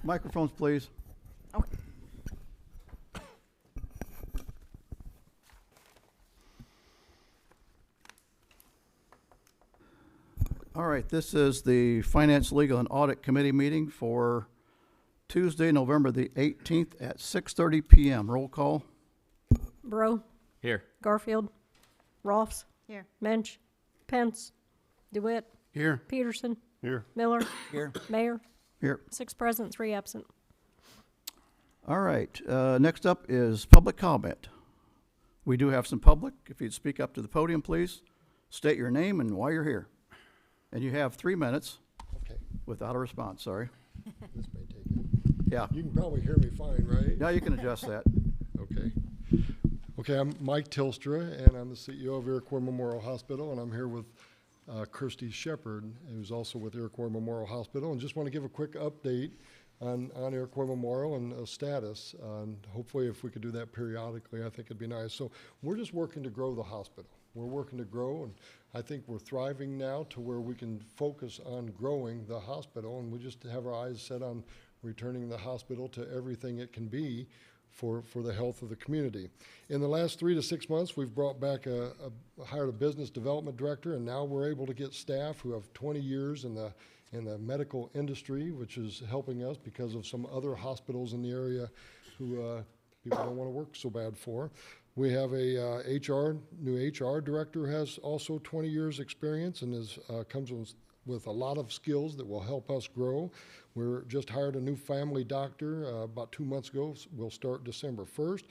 Microphones, please. Okay. All right, this is the Finance, Legal, and Audit Committee meeting for Tuesday, November the 18th at 6:30 p.m. Roll call. Bro, Here. Garfield, Rolfs, Here. Mensch, Pence, DeWitt, Here. Peterson, Here. Miller, Here. Mayor, Here. 6 present, 3 absent. All right, next up is public comment. We do have some public. If you'd speak up to the podium, please. State your name and why you're here. And you have 3 minutes Okay, without a response, sorry. this may take it. Yeah, You can probably hear me fine, right? yeah, you can adjust that. Okay. Okay, I'm Mike Tilstra, and I'm the CEO of Iroquois Memorial Hospital, and I'm here with Kirsty Shepard, who's also with Iroquois Memorial Hospital, and just want to give a quick update on Iroquois Memorial and status. And hopefully, if we could do that periodically, I think it'd be nice. So we're just working to grow the hospital. We're working to grow, and I think we're thriving now to where we can focus on growing the hospital, and we just have our eyes set on returning the hospital to everything it can be for the health of the community. In the last 3 to 6 months, we've brought back hired a business development director, and now we're able to get staff who have 20 years in the medical industry, which is helping us because of some other hospitals in the area who people don't want to work so bad for. We have a new HR director who has also 20 years experience and comes with a lot of skills that will help us grow. We're just hired a new family doctor about 2 months ago. We'll start December 1st.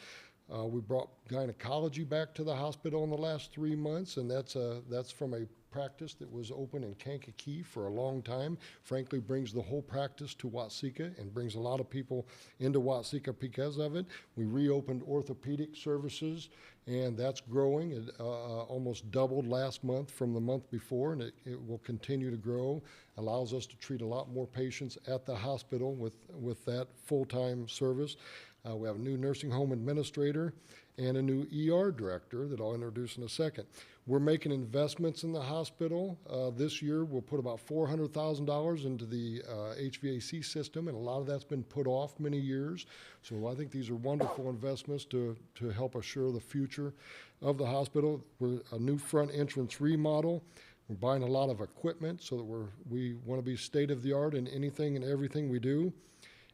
We brought gynecology back to the hospital in the last 3 months, and that's from a practice that was open in Kankakee for a long time. Frankly, brings the whole practice to Watseka and brings a lot of people into Watseka because of it. We reopened orthopedic services, and that's growing. It almost doubled last month from the month before, and it will continue to grow. Allows us to treat a lot more patients at the hospital with that full-time service. We have a new nursing home administrator and a new ER director that I'll introduce in a second. We're making investments in the hospital. This year, we'll put about $400,000 into the HVAC system, and a lot of that's been put off many years. So I think these are wonderful investments to help assure the future of the hospital. We're a new front entrance remodel. We're buying a lot of equipment so that we want to be state-of-the-art in anything and everything we do.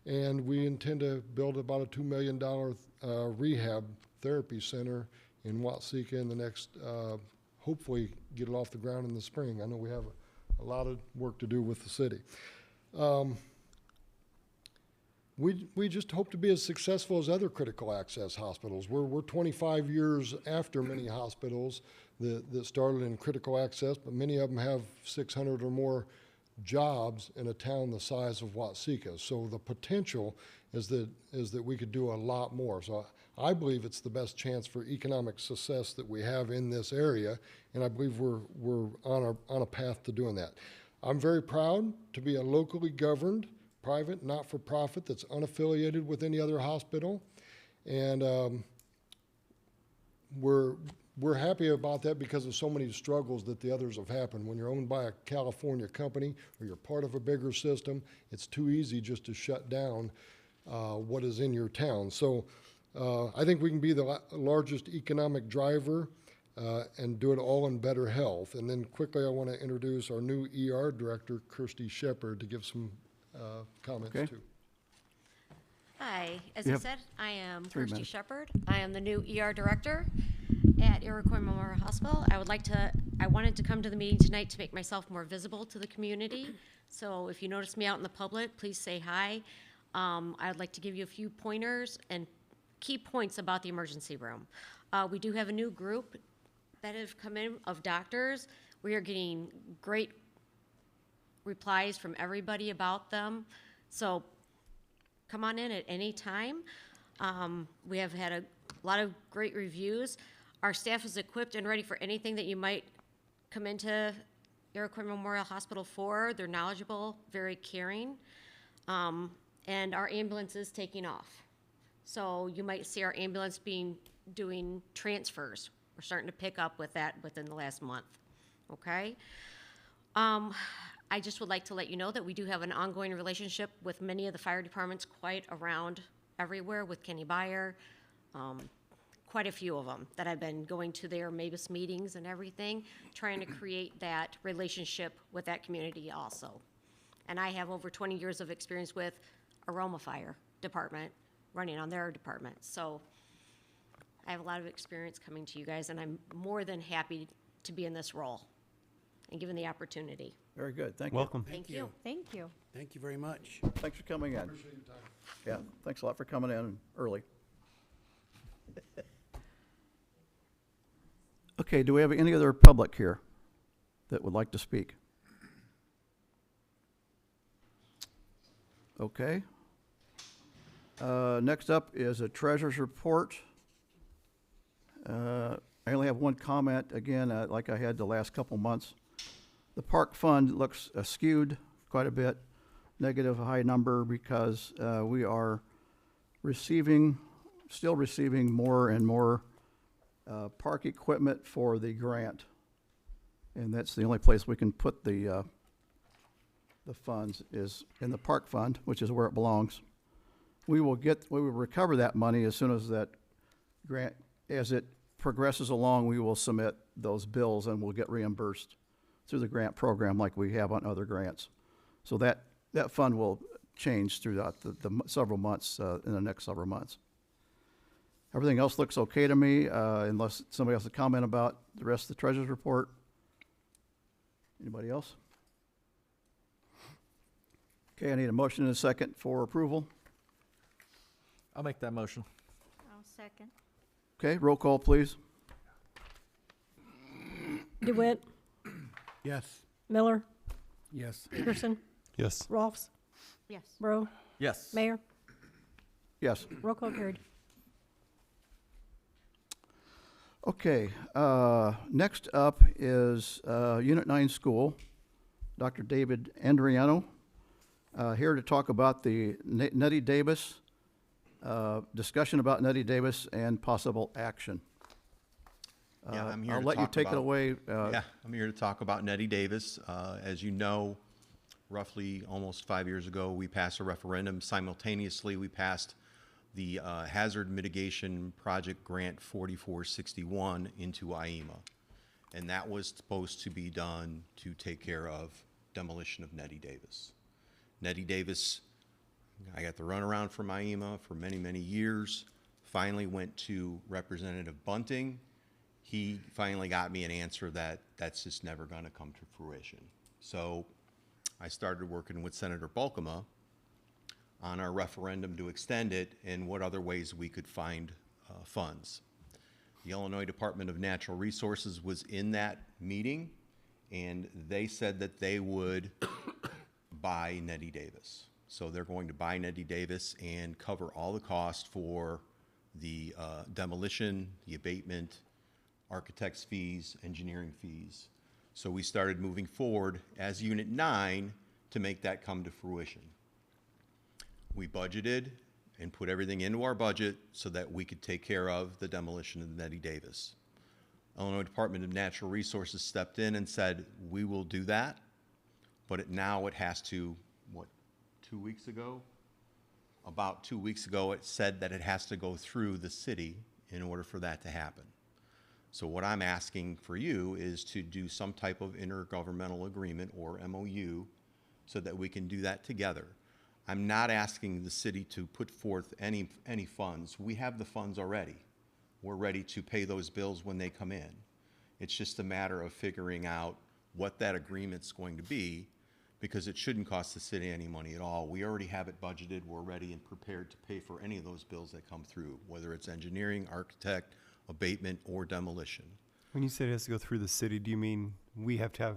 And we intend to build about a $2 million rehab therapy center in Watseka in the next, hopefully get it off the ground in the spring. I know we have a lot of work to do with the city. We just hope to be as successful as other critical access hospitals. We're 25 years after many hospitals that started in critical access, but many of them have 600 or more jobs in a town the size of Watseka. So the potential is that we could do a lot more. So I believe it's the best chance for economic success that we have in this area, and I believe we're on a path to doing that. I'm very proud to be a locally governed, private, not-for-profit that's unaffiliated with any other hospital, and we're happy about that because of so many struggles that the others have happened. When you're owned by a California company or you're part of a bigger system, it's too easy just to shut down what is in your town. So I think we can be the largest economic driver and do it all in better health. And then quickly I want to introduce our new ER director, Kirsty Shepard, to give some comments too. Hi, as You I have said, I am 3 Kirsty minutes. Shepard. I am the new ER director at Iroquois Memorial Hospital. I wanted to come to the meeting tonight to make myself more visible to the community. So if you notice me out in the public, please say hi. I would like to give you a few pointers and key points about the emergency room. We do have a new group that have come in of doctors. We are getting great replies from everybody about them. So come on in at any time. We have had a lot of great reviews. Our staff is equipped and ready for anything that you might come into Iroquois Memorial Hospital for. They're knowledgeable, very caring, and our ambulance is taking off. So you might see our ambulance doing transfers. We're starting to pick up with that within the last month, okay? I just would like to let you know that we do have an ongoing relationship with many of the fire departments quite around everywhere with Kenny Byer, quite a few of them that I've been going to their MABUS meetings and everything, trying to create that relationship with that community also. And I have over 20 years of experience with Aroma Fire Department, running on their department. So I have a lot of experience coming to you guys, and I'm more than happy to be in this role and given the opportunity. Very good, thank you. Welcome. Thank you. Thank you. Thank you very much. Thanks for coming in. Appreciate your time. Yeah, thanks a lot for coming in early. Okay, do we have any other public here that would like to speak? Okay. Next up is a treasurer's report. I only have one comment, again, like I had the last couple months. The park fund looks skewed quite a bit, negative high number, because we are still receiving more and more park equipment for the grant. And that's the only place we can put the funds is in the park fund, which is where it belongs. We will recover that money as soon as that grant, as it progresses along, we will submit those bills and we'll get reimbursed through the grant program like we have on other grants. So that fund will change throughout the several months, in the next several months. Everything else looks okay to me, unless somebody has a comment about the rest of the treasurer's report. Anybody else? Okay, I need a motion and a second for approval. I'll make that motion. I'll second. Okay, roll call, please. DeWitt, Yes. Miller, Yes. Peterson, Yes. Rolfs, Yes. Bro, Yes. Mayor, Yes. roll call carried. Okay, next up is Unit 9 School, Dr. David Andriano, here to talk about the Nettie Davis, discussion about Nettie Davis and possible action. Yeah, I'm here I'll to let you talk take it about- away. Yeah, I'm here to talk about Nettie Davis. As you know, roughly almost 5 years ago, we passed a referendum. Simultaneously, we passed the Hazard Mitigation Project Grant 4461 into IEMA. And that was supposed to be done to take care of demolition of Nettie Davis. Nettie Davis, I got the runaround from IEMA for many, many years. Finally went to Representative Bunting. He finally got me an answer that that's just never going to come to fruition. So I started working with Senator Bulkema on our referendum to extend it and what other ways we could find funds. The Illinois Department of Natural Resources was in that meeting, and they said that they would buy Nettie Davis. So they're going to buy Nettie Davis and cover all the cost for the demolition, the abatement, architect's fees, engineering fees. So we started moving forward as Unit 9 to make that come to fruition. We budgeted and put everything into our budget so that we could take care of the demolition of Nettie Davis. Illinois Department of Natural Resources stepped in and said, we will do that, but now it has to, 2 weeks ago? About 2 weeks ago, it said that it has to go through the city in order for that to happen. So what I'm asking for you is to do some type of intergovernmental agreement or MOU so that we can do that together. I'm not asking the city to put forth any funds. We have the funds already. We're ready to pay those bills when they come in. It's just a matter of figuring out what that agreement's going to be, because it shouldn't cost the city any money at all. We already have it budgeted. We're ready and prepared to pay for any of those bills that come through, whether it's engineering, architect, abatement, or demolition. When you say it has to go through the city, do you mean we have to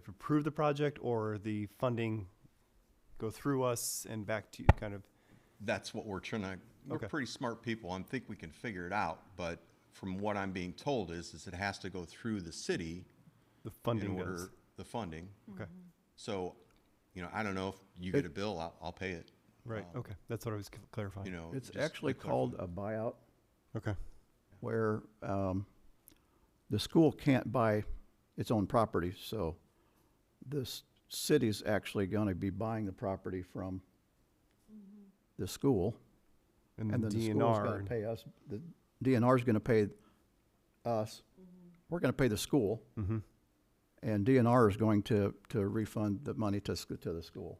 approve the project, or the funding go through us and back to you, kind of? That's what we're trying to, we're Okay. pretty smart people. I think we can figure it out, but from what I'm being told is it has to go through the city The funding in order, does. the funding. Okay, So, I don't know if you get a bill, I'll pay it. right, okay, that's what I was clarifying. It's just actually to clarify. called a buyout, Okay, where the school can't buy its own property, so this city's actually gonna be buying the property from the school, And and the then the school's gonna DNR, pay us, the DNR's gonna pay us. We're gonna pay the school, Mhm. and DNR is going to refund the money to the school.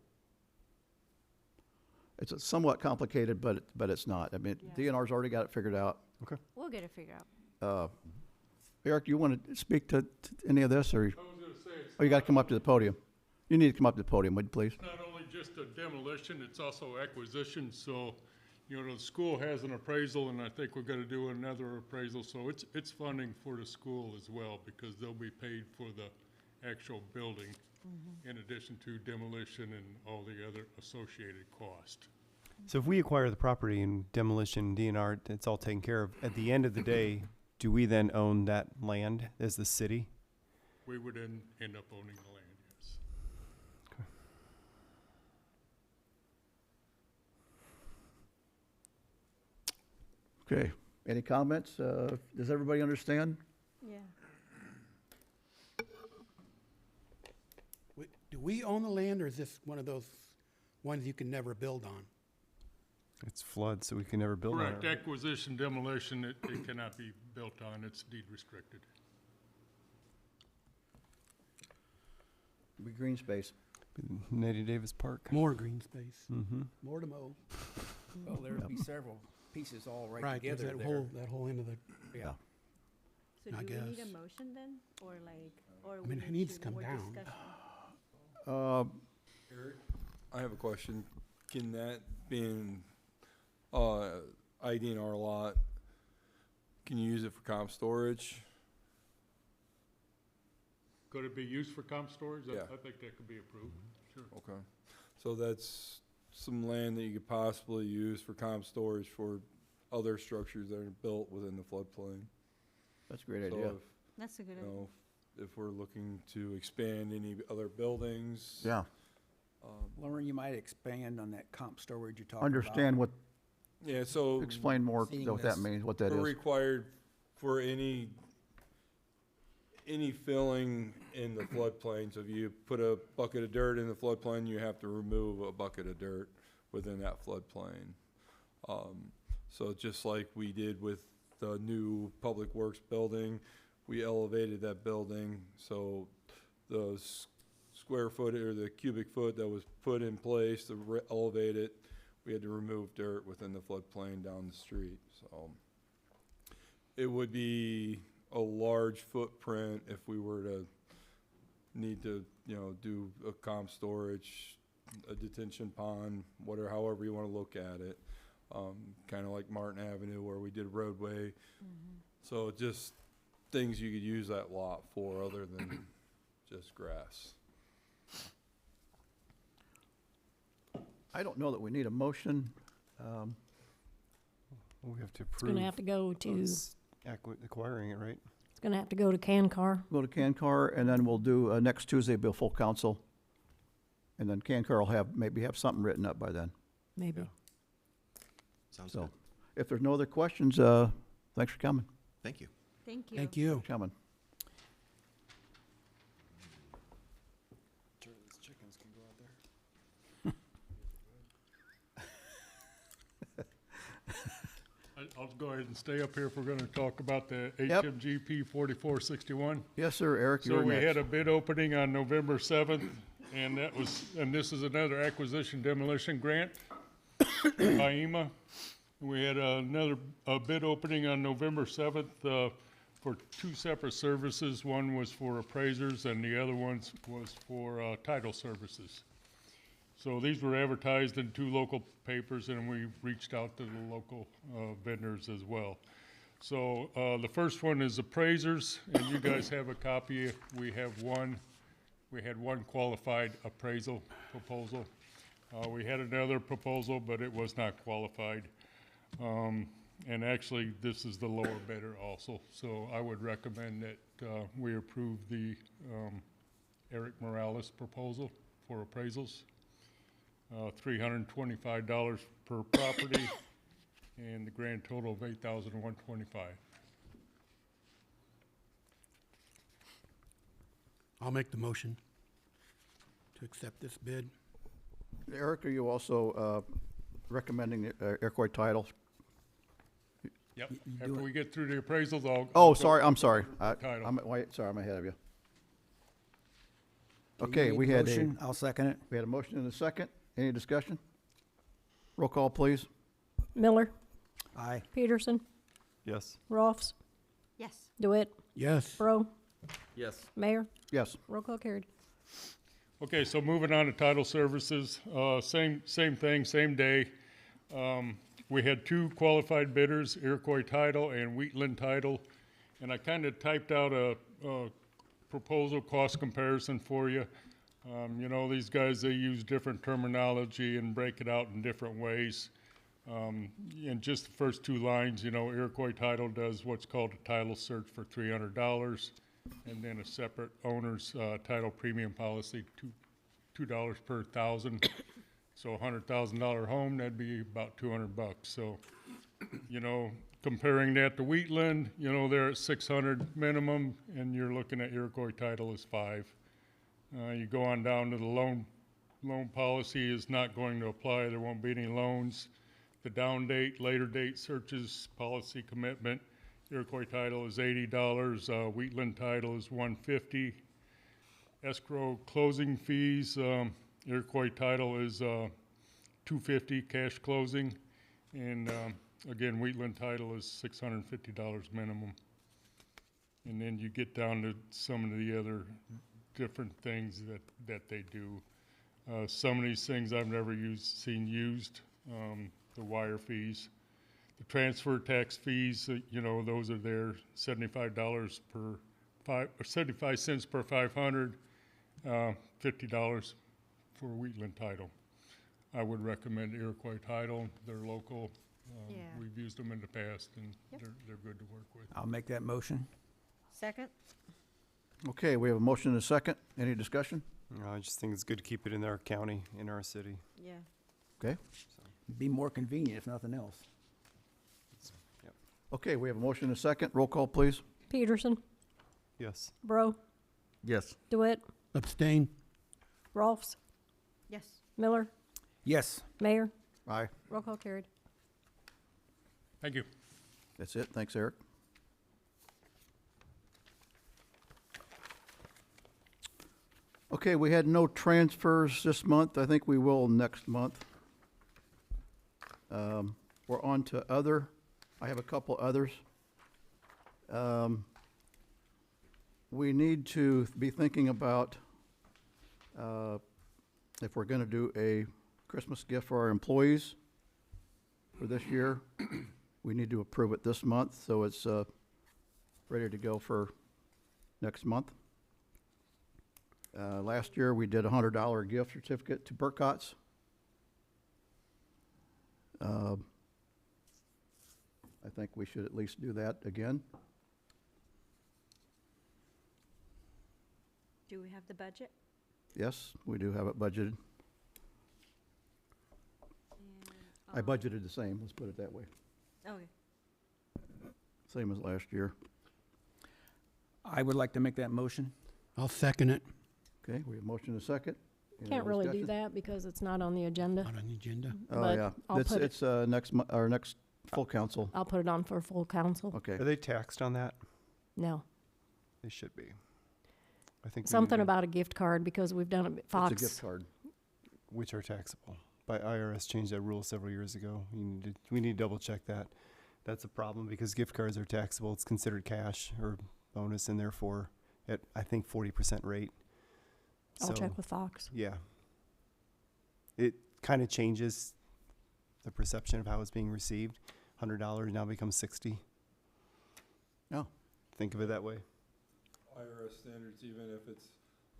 It's somewhat complicated, but it's not. I mean, DNR's already got it figured out. We'll get it figured out. Eric, you want to speak to any of this, or? I was gonna say, it's Oh, you gotta come up to the podium. You need to come up to the podium, would you please? not only just a demolition, it's also acquisition, so, you know, the school has an appraisal, and I think we're gonna do another appraisal, so it's funding for the school as well, because they'll be paid for the actual building, in addition to demolition and all the other associated cost. So if we acquire the property and demolition, DNR, it's all taken care of. At the end of the day, do we then own that land as the city? We would end up owning the land, yes. Okay, any comments? Does everybody understand? Yeah. Do we own the land, or is this one of those ones you can never build on? It's flood, so we can never build on Correct, it. acquisition, demolition, it cannot be built on, it's deed restricted. Be green space. Nettie Davis Park. More green space, Mm-hmm. more to mow. Well, there'll be several pieces all Right, there's together that there. that whole end of the, Yeah. So I do we need a guess. motion then, or like, or mean, we it needs to come more down. discussion? Eric, I have a question. Can that being IDNR lot, can you use it for comp storage? Could it be used for comp storage? Yeah. I think that could be approved, sure. Okay. So that's some land that you could possibly use for comp storage for other structures that are built within the floodplain. That's a great So idea. if, That's a good you idea. know, if we're looking to expand any other buildings. Yeah, Lauren, you might expand on that comp storage you're talking about. understand what, Yeah, so. explain more Seeing what that this, means, what that We're is. required for any filling in the floodplain. So if you put a bucket of dirt in the floodplain, you have to remove a bucket of dirt within that floodplain. So just like we did with the new Public Works building, we elevated that building, so the square foot or the cubic foot that was put in place to elevate it, we had to remove dirt within the floodplain down the street, so. It would be a large footprint if we were to need to, you know, do a comp storage, a detention pond, whatever, however you wanna look at it. Kinda like Martin Avenue where we did roadway. So just things you could use that lot for other than just grass. I don't know that we need a motion. We have to It's approve gonna have to go to, us acquiring it, right? it's gonna have to go to CanCar. Go to CanCar, and then we'll do, next Tuesday, be a full council. And then CanCar will maybe have something written up by then. Maybe. Sounds So, good. if there's no other questions, thanks for coming. Thank you. Thank you. thank you. Coming. I'll go ahead and stay up here if we're gonna talk about the Yep. HMGP 4461. Yes, sir, Eric, So you're we had next. a bid opening on November 7th, and this is another acquisition demolition grant by EMA. We had another bid opening on November 7th for two separate services. One was for appraisers, and the other one was for title services. So these were advertised in two local papers, and we reached out to the local vendors as well. So the first one is appraisers, and you guys have a copy. We had one qualified appraisal proposal. We had another proposal, but it was not qualified. And actually, this is the lower bidder also. So I would recommend that we approve the Eric Morales proposal for appraisals. $325 per property, and the grand total of $8,125. I'll make the motion to accept this bid. Eric, are you also recommending Iroquois title? Yep, you after do it. we get through the appraisals, I'll. Oh, I'll sorry, go I'm sorry. for title. I'm ahead of you. Okay, Okay, you we made the had motion. I'll second it. we had a motion and a second. Any discussion? Roll call, please. Miller, Aye. Peterson, Yes. Rolfs, Yes. DeWitt, Yes. Bro, Yes. Mayor, Yes. roll call carried. Okay, so moving on to title services, same thing, same day. We had two qualified bidders, Iroquois Title and Wheatland Title, and I kind of typed out a proposal cost comparison for you. You know, these guys, they use different terminology and break it out in different ways. In just the first two lines, you know, Iroquois Title does what's called a title search for $300, and then a separate owner's title premium policy, $2 per thousand. So a $100,000 home, that'd be about $200. So, you know, comparing that to Wheatland, you know, they're at 600 minimum, and you're looking at Iroquois Title is 5. You go on down to the loan policy is not going to apply. There won't be any loans. The down date, later date searches, policy commitment, Iroquois Title is $80. Wheatland Title is $150. Escrow closing fees, Iroquois Title is $250 cash closing, and again, Wheatland Title is $650 minimum. And then you get down to some of the other different things that they do. Some of these things I've never seen used. The wire fees, the transfer tax fees. You know, those are there. $75 or 75 cents per 500. $50 for Wheatland Title. I would recommend Iroquois Title. They're local. Yeah. We've used them in the past, and Yep. they're good to work with. I'll make that motion. Second? Okay, we have a motion and a second. Any discussion? I just think it's good to keep it in our county, in our city. Yeah. Okay. Be more convenient if nothing else. Okay, we have a motion and a second. Roll call, please. Peterson, Yes. Bro, Yes. DeWitt, Abstain? Rolfs, Yes. Miller, Yes. Mayor, Aye. roll call carried. Thank you. That's it. Thanks, Eric. Okay, we had no transfers this month. I think we will next month. We're on to other. I have a couple others. We need to be thinking about if we're going to do a Christmas gift for our employees for this year. We need to approve it this month, so it's ready to go for next month. Last year, we did a $100 gift certificate to Burcott's. I think we should at least do that again. Do we have the budget? Yes, we do have it budgeted. I budgeted the same, let's put it that way. Okay. Same as last year. I would like to make that motion. I'll second it. Okay, we have motion and a second. Any Can't really do discussion? that because it's not on the agenda, Not on the agenda. Oh, but yeah. I'll It's, put it- it's, our next full council. I'll put it on for full council. Okay. Are they taxed on that? No, They should be. I think we need something to- about a gift card because we've done it at It's Fox. a gift card. Which are taxable. By IRS changed that rule several years ago. We need to double check that. That's a problem because gift cards are taxable. It's considered cash or bonus and therefore at, I think, 40% rate. I'll So, check with Fox. Yeah. It kind of changes the perception of how it's being received. $100 now becomes 60. Oh. Think of it that way. IRS standards, even if it's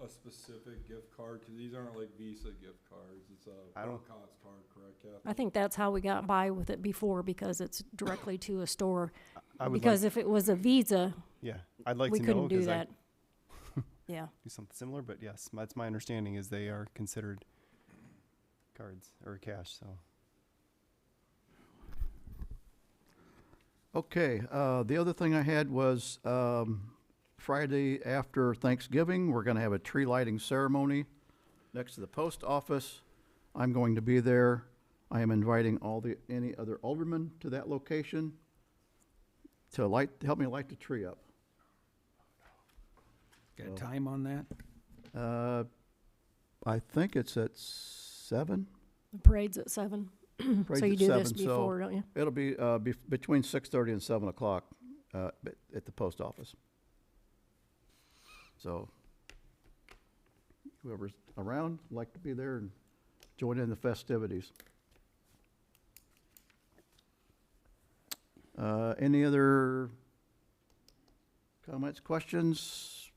a specific gift card, because these aren't like Visa gift cards, it's a I don't- Burcott's card, correct, Kathy? I think that's how we got by with it before because it's directly to a store. I would Because like, if it was a Visa, yeah, I'd like we to know couldn't do because I that. Yeah. do something similar, but yes, that's my understanding is they are considered cards or cash, so. Okay, the other thing I had was, Friday after Thanksgiving, we're gonna have a tree lighting ceremony next to the post office. I'm going to be there. I am inviting any other aldermen to that location to help me light the tree up. Got a time on that? I think it's at 7. The parade's at 7. Parade's So you at do this 7, so before, don't you? It'll be between 6:30 and 7 o'clock at the post office. So whoever's around, like to be there and join in the festivities. Any other comments, questions?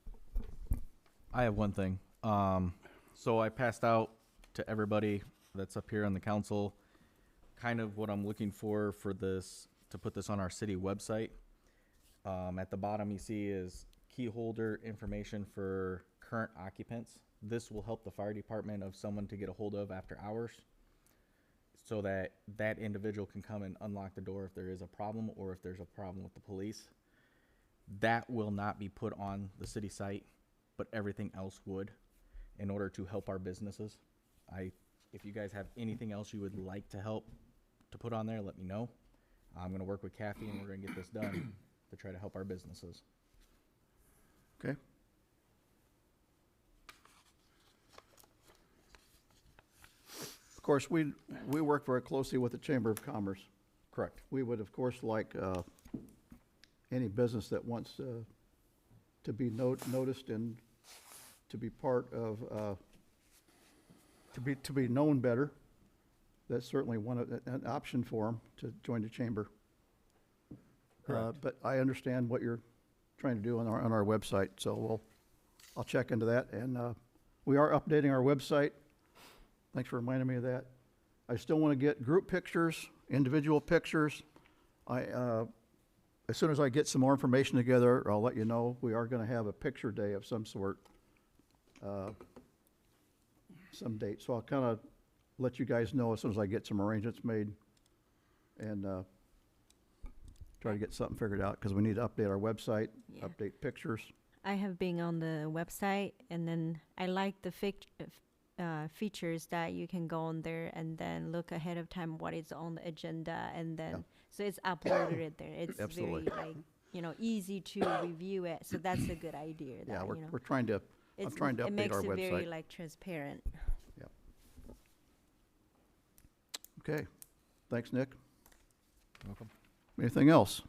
I have one thing. So I passed out to everybody that's up here on the council kind of what I'm looking for this, to put this on our city website. At the bottom you see is key holder information for current occupants. This will help the fire department of someone to get a hold of after hours, so that that individual can come and unlock the door if there is a problem or if there's a problem with the police. That will not be put on the city site, but everything else would, in order to help our businesses. If you guys have anything else you would like to help to put on there, let me know. I'm gonna work with Kathy and we're gonna get this done to try to help our businesses. Okay. Of course, we work very closely with the Chamber of Commerce. Correct. We would, of course, like any business that wants to be noticed and to be part of, to be known better. That's certainly an option for them to join the chamber. But I understand what you're trying to do on our website, so I'll check into that. And we are updating our website. Thanks for reminding me of that. I still want to get group pictures, individual pictures. As soon as I get some more information together, I'll let you know. We are going to have a picture day of some sort, some date. So I'll kind of let you guys know as soon as I get some arrangements made and try to get something figured out, because we need to update our website, Yeah. update pictures. I have been on the website, and then I like the features that you can go on there and then look ahead of time what is on the agenda, and then so it's uploaded there. It's Absolutely. very easy to review it. So that's a good idea. Yeah, That, we're trying to. I'm trying to it update makes our it very website. transparent. Okay, thanks, Nick. Welcome. Anything else?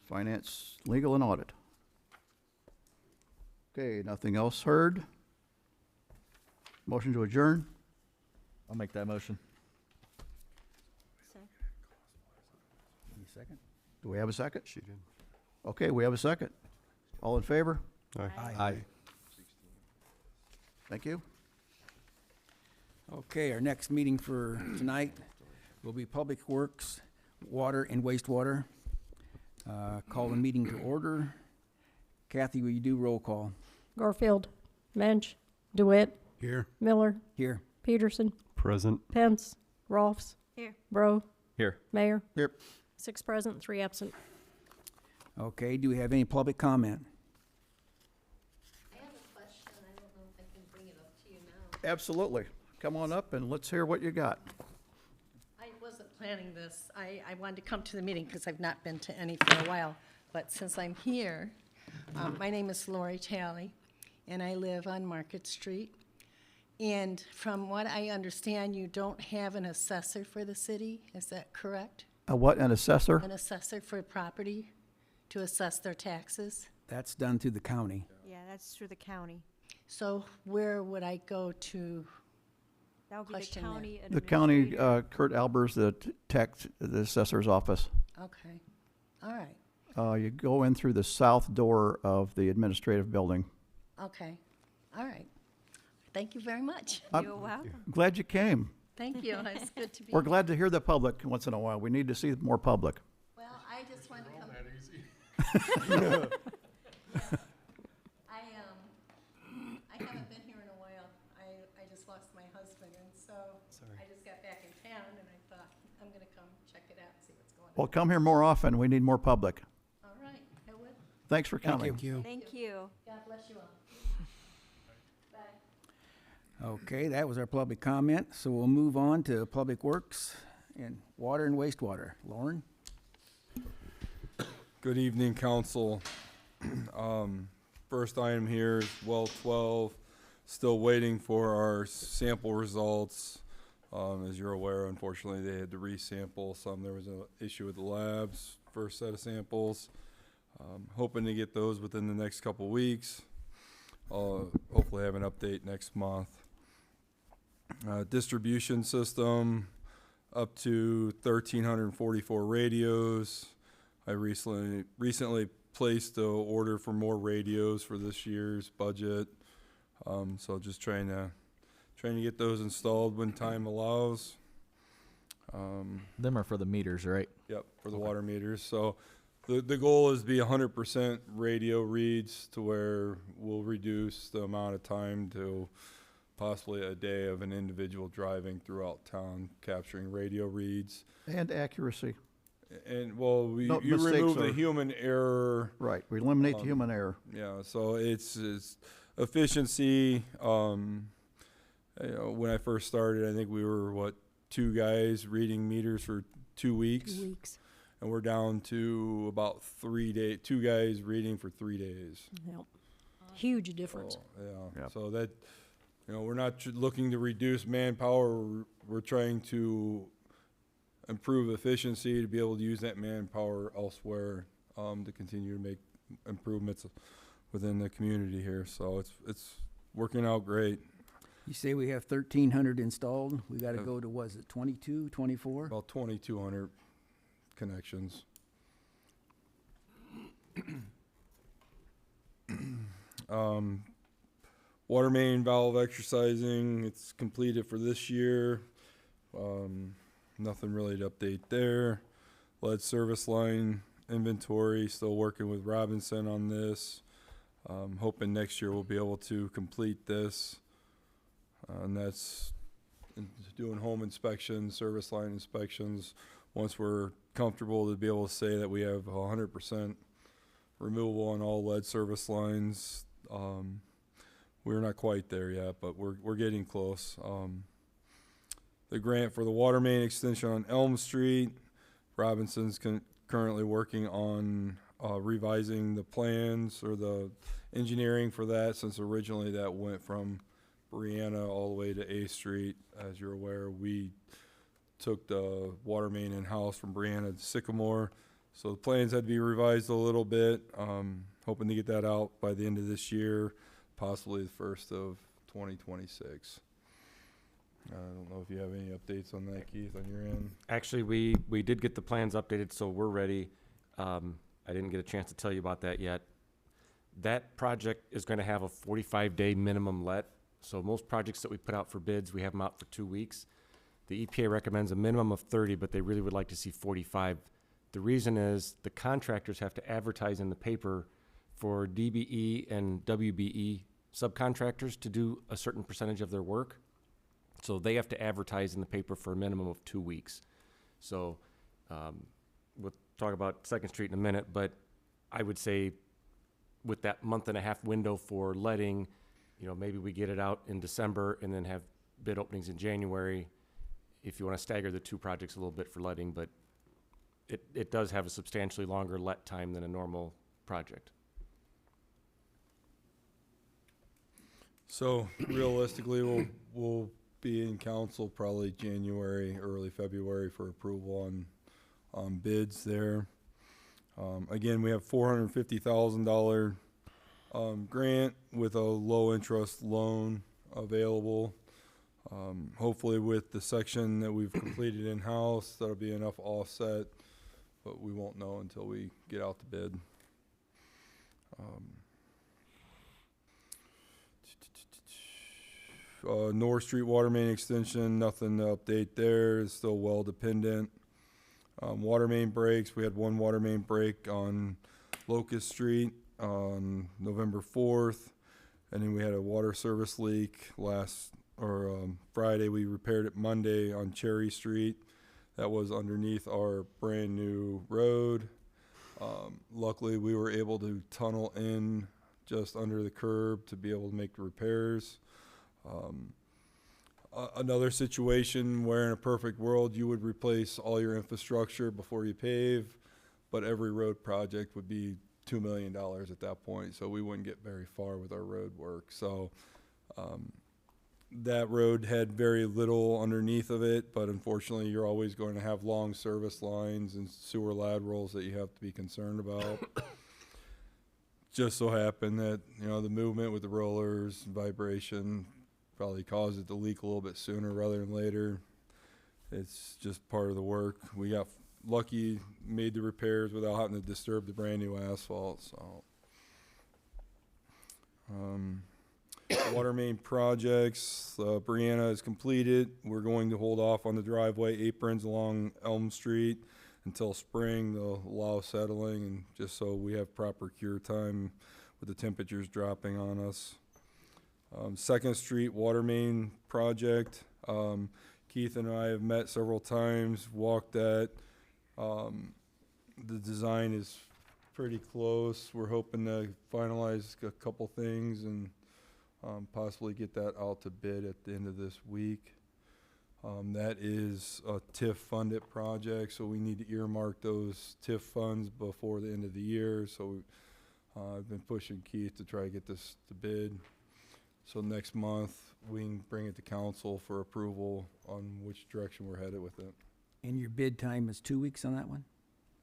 Finance, legal, and audit. Okay, nothing else heard. Motion to adjourn. I'll make that motion. So Any second? Do we have a second? She did. Okay, we have a second. All in favor? Aye. Thank you. Okay, our next meeting for tonight will be Public Works, Water and Wastewater. Call the meeting to order. Kathy, will you do roll call? Garfield, Mensch, DeWitt, Here. Miller, Here. Peterson, Present. Pence, Rolfs, here. Bro, Here. Mayor. Here. 6 present, 3 absent. Okay, do we have any public comment? I have a question. I don't know if I can bring it up to you now. Absolutely. Come on up and let's hear what you got. I wasn't planning this. I wanted to come to the meeting because I've not been to any for a while. But since I'm here, my name is Lori Talley, and I live on Market Street. And from what I understand, you don't have an assessor for the city. Is that correct? What, an assessor? An assessor for property to assess their taxes? That's done through the county. Yeah, that's through the county. So where would I go to? That would be the Question there. county The county, administrator. Kurt Albers, the assessor's office. Okay, all right, You go in through the south door of the administrative building. okay, all right. Thank you very much. You're welcome. Glad you came. Thank you. It's good to be We're here. glad to hear the public once in a while. We need to see more public. Well, I just wanted to come. I haven't been here in a while. I just lost my husband, and so I just got back in town, and I thought, I'm gonna come check it out and see what's going on. Well, come here more often. We need more public. All right, I will. Thanks for coming. Thank you. Thank you. God bless you all. Bye. Okay, that was our public comment, so we'll move on to Public Works and Water and Wastewater. Lauren? Good evening, council. First item here is well 12. Still waiting for our sample results. As you're aware, unfortunately, they had to resample some. There was an issue with the labs, first set of samples. Hoping to get those within the next couple weeks. Hopefully have an update next month. Distribution system, up to 1,344 radios. I recently placed the order for more radios for this year's budget. So just trying to get those installed when time allows. Them are for the meters, right? Yep, for the water meters. So the goal is to be 100% radio reads, to where we'll reduce the amount of time to possibly a day of an individual driving throughout town capturing radio reads. And accuracy. And well, No, you mistakes remove the are- human error. Right, we eliminate the human error. Yeah, so it's efficiency. You know, when I first started, I think we were 2 guys reading meters for 2 weeks. 2 weeks. And we're down to about 3 days, 2 guys reading for 3 days. Yep. Huge difference. Yeah. Yep. So that, we're not looking to reduce manpower. We're trying to improve efficiency to be able to use that manpower elsewhere, to continue to make improvements within the community here. So it's working out great. You say we have 1,300 installed. We got to go to, was it 22, 24? About 2,200 connections. Water main valve exercising, it's completed for this year. Nothing really to update there. Lead service line inventory, still working with Robinson on this. Hoping next year we'll be able to complete this. And that's doing home inspections, service line inspections. Once we're comfortable to be able to say that we have 100% removal on all lead service lines. We're not quite there yet, but we're getting close. The grant for the water main extension on Elm Street, Robinson's currently working on revising the plans or the engineering for that, since originally that went from Brianna all the way to A Street. As you're aware, we took the water main in-house from Brianna to Sycamore. So the plans had to be revised a little bit. Hoping to get that out by the end of this year, possibly the first of 2026. I don't know if you have any updates on that, Keith, on your end. Actually, we did get the plans updated, so we're ready. I didn't get a chance to tell you about that yet. That project is going to have a 45-day minimum let. So most projects that we put out for bids, we have them out for 2 weeks. The EPA recommends a minimum of 30, but they really would like to see 45. The reason is the contractors have to advertise in the paper for DBE and WBE subcontractors to do a certain percentage of their work. So they have to advertise in the paper for a minimum of 2 weeks. So we'll talk about 2nd Street in a minute, but I would say with that month-and-a-half window for letting, maybe we get it out in December and then have bid openings in January, if you want to stagger the 2 projects a little bit for letting, but it does have a substantially longer let time than a normal project. So realistically, we'll be in council probably January, early February for approval on bids there. Again, we have $450,000 grant with a low interest loan available. Hopefully with the section that we've completed in-house, that'll be enough offset, but we won't know until we get out the bid. North Street water main extension, nothing to update there. It's still well dependent. Water main breaks, we had 1 water main break on Locust Street on November 4th. And then we had a water service leak Friday. We repaired it Monday on Cherry Street. That was underneath our brand new road. Luckily, we were able to tunnel in just under the curb to be able to make the repairs. Another situation where in a perfect world, you would replace all your infrastructure before you pave, but every road project would be $2 million at that point, so we wouldn't get very far with our road work. So that road had very little underneath of it, but unfortunately, you're always going to have long service lines and sewer laterals that you have to be concerned about. Just so happened that, you know, the movement with the rollers, vibration, probably caused it to leak a little bit sooner rather than later. It's just part of the work. We got lucky, made the repairs without having to disturb the brand new asphalt, so. Water main projects, Brianna is completed. We're going to hold off on the driveway aprons along Elm Street until spring. They'll allow settling, and just so we have proper cure time with the temperatures dropping on us. Second Street water main project. Keith and I have met several times, walked that. The design is pretty close. We're hoping to finalize a couple things and possibly get that out to bid at the end of this week. That is a TIF funded project, so we need to earmark those TIF funds before the end of the year. So I've been pushing Keith to try to get this to bid. So next month, we can bring it to council for approval on which direction we're headed with it. And your bid time is 2 weeks on that one?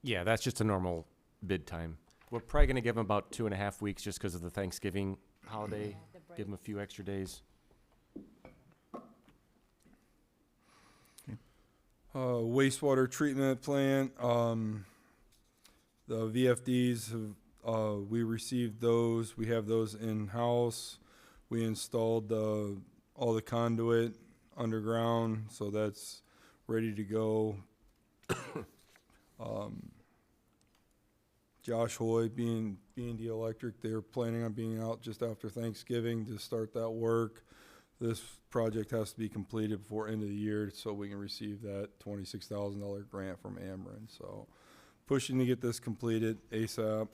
Yeah, that's just a normal bid time. We're probably gonna give them about 2.5 weeks just because of the Thanksgiving holiday. Give them a few extra days. Wastewater treatment plant, the VFDs, we received those. We have those in-house. We installed all the conduit underground, so that's ready to go. Josh Hoy, B&D Electric, they're planning on being out just after Thanksgiving to start that work. This project has to be completed before end of the year so we can receive that $26,000 grant from Ameren. So pushing to get this completed ASAP.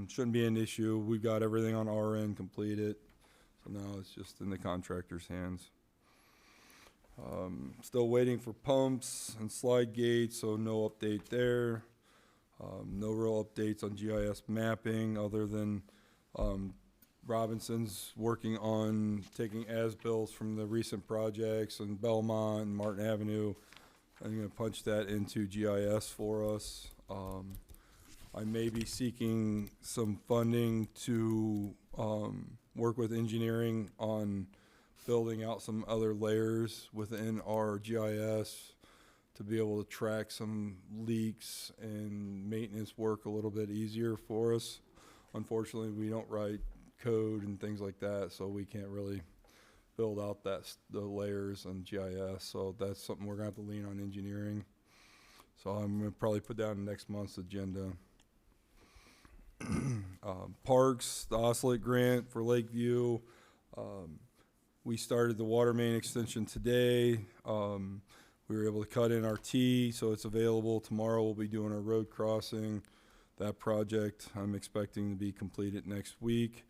Shouldn't be an issue. We've got everything on our end completed. So now it's just in the contractor's hands. Still waiting for pumps and slide gates, so no update there. No real updates on GIS mapping other than Robinson's working on taking as-bills from the recent projects in Belmont and Martin Avenue. I'm going to punch that into GIS for us. I may be seeking some funding to work with engineering on building out some other layers within our GIS to be able to track some leaks and maintenance work a little bit easier for us. Unfortunately, we don't write code and things like that, so we can't really build out the layers on GIS. So that's something we're gonna have to lean on engineering. So I'm gonna probably put down next month's agenda. Parks, the Oscillate grant for Lakeview. We started the water main extension today. We were able to cut in our T, so it's available. Tomorrow we'll be doing our road crossing. That project I'm expecting to be completed next week.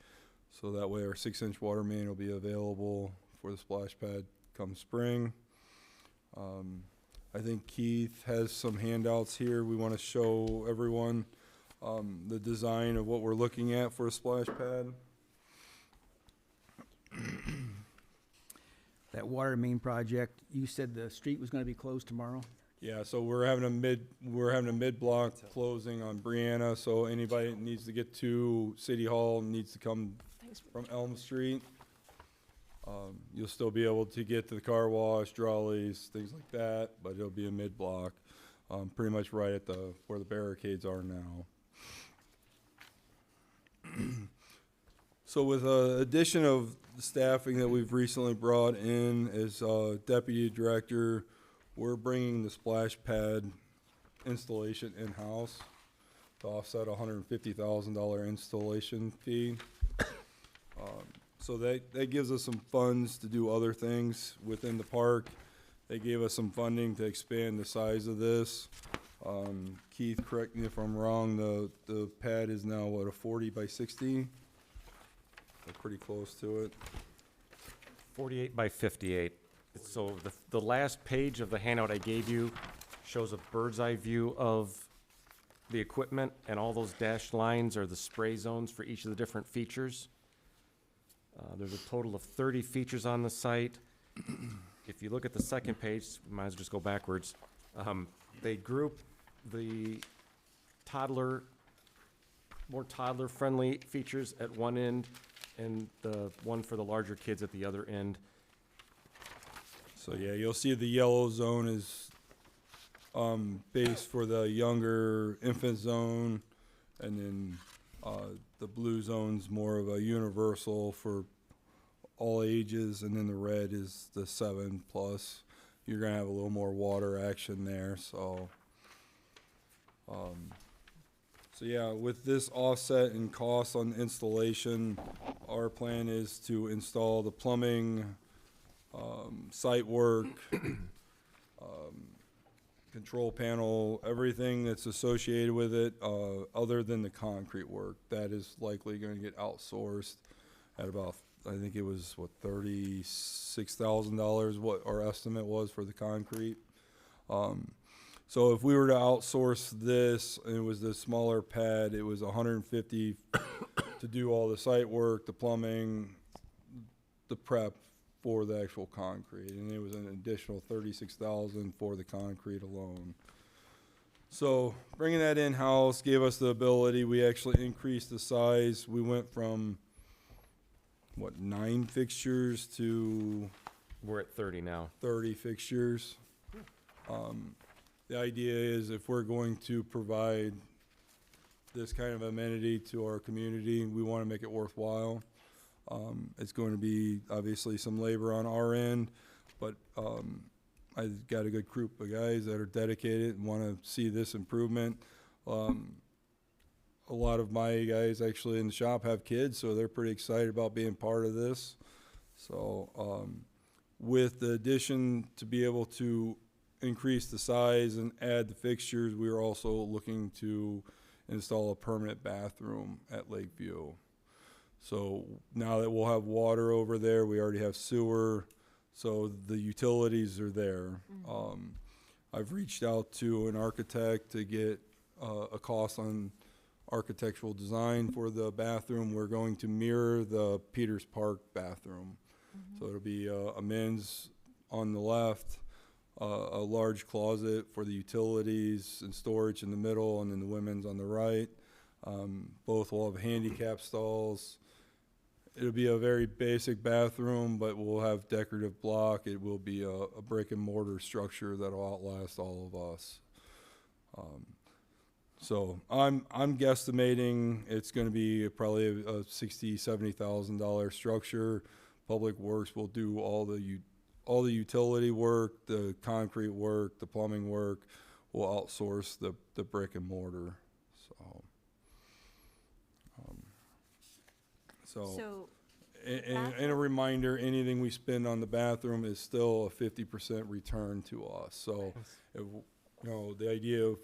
So that way our 6-inch water main will be available for the splash pad come spring. I think Keith has some handouts here. We want to show everyone the design of what we're looking at for a splash pad. That water main project, you said the street was gonna be closed tomorrow? Yeah, so we're having a mid-block closing on Brianna, so anybody that needs to get to City Hall needs to come from Elm Street. You'll still be able to get to the car wash, Drawleys, things like that, but it'll be a mid-block, pretty much right at where the barricades are now. So with the addition of the staffing that we've recently brought in as deputy director, we're bringing the splash pad installation in-house to offset a $150,000 installation fee. So that gives us some funds to do other things within the park. They gave us some funding to expand the size of this. Keith, correct me if I'm wrong, the pad is now, what, a 40 by 60? We're pretty close to it. 48 by 58. So the last page of the handout I gave you shows a bird's eye view of the equipment, and all those dashed lines are the spray zones for each of the different features. There's a total of 30 features on the site. If you look at the second page, might as well just go backwards. They group the more toddler-friendly features at one end, and the one for the larger kids at the other end. So yeah, you'll see the yellow zone is base for the younger infant zone, and then the blue zone's more of a universal for all ages, and then the red is the 7+. You're gonna have a little more water action there, so. So yeah, with this offset in costs on installation, our plan is to install the plumbing, site work, control panel, everything that's associated with it, other than the concrete work. That is likely gonna get outsourced at about, I think it was, what, $36,000, what our estimate was for the concrete. So if we were to outsource this, and it was the smaller pad, it was $150 to do all the site work, the plumbing, the prep for the actual concrete, and it was an additional $36,000 for the concrete alone. So bringing that in-house gave us the ability, we actually increased the size. We went from, what, 9 fixtures to We're at 30 now. 30 fixtures. The idea is if we're going to provide this kind of amenity to our community, we want to make it worthwhile. It's going to be obviously some labor on our end, but I've got a good group of guys that are dedicated and want to see this improvement. A lot of my guys actually in the shop have kids, so they're pretty excited about being part of this. So with the addition to be able to increase the size and add the fixtures, we are also looking to install a permanent bathroom at Lakeview. So now that we'll have water over there, we already have sewer, so the utilities are there. I've reached out to an architect to get a cost on architectural design for the bathroom. We're going to mirror the Peters Park bathroom. So it'll be a men's on the left, a large closet for the utilities and storage in the middle, and then the women's on the right. Both will have handicap stalls. It'll be a very basic bathroom, but we'll have decorative block. It will be a brick and mortar structure that'll outlast all of us. So I'm guesstimating it's going to be probably a $60,000-$70,000 structure. Public Works will do all the utility work, the concrete work, the plumbing work. We'll outsource the brick and mortar. So, and a reminder, anything we spend on the bathroom is still a 50% return to us. So, the idea of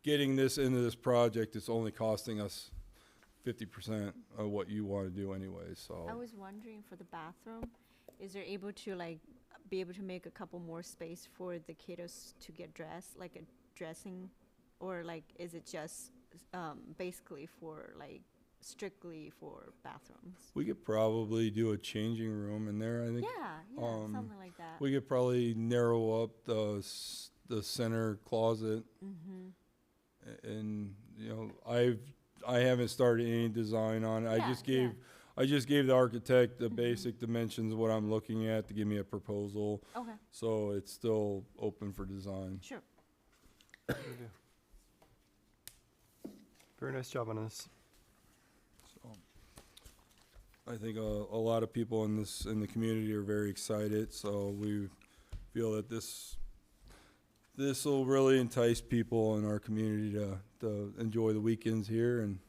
getting this into this project is only costing us 50% of what you want to do anyway. So I was wondering for the bathroom, is there able to be able to make a couple more space for the kiddos to get dressed, like a dressing, or is it just basically for strictly for bathrooms? we could probably do a changing room in there, I think. Yeah, something like that. We could probably narrow up the center closet. And I haven't started any design on it. I just gave the architect the basic dimensions of what I'm looking at to give me a proposal. Okay. So it's still open for design. Sure. Very nice job on this. So I think a lot of people in the community are very excited. So we feel that this will really entice people in our community to enjoy the weekends here and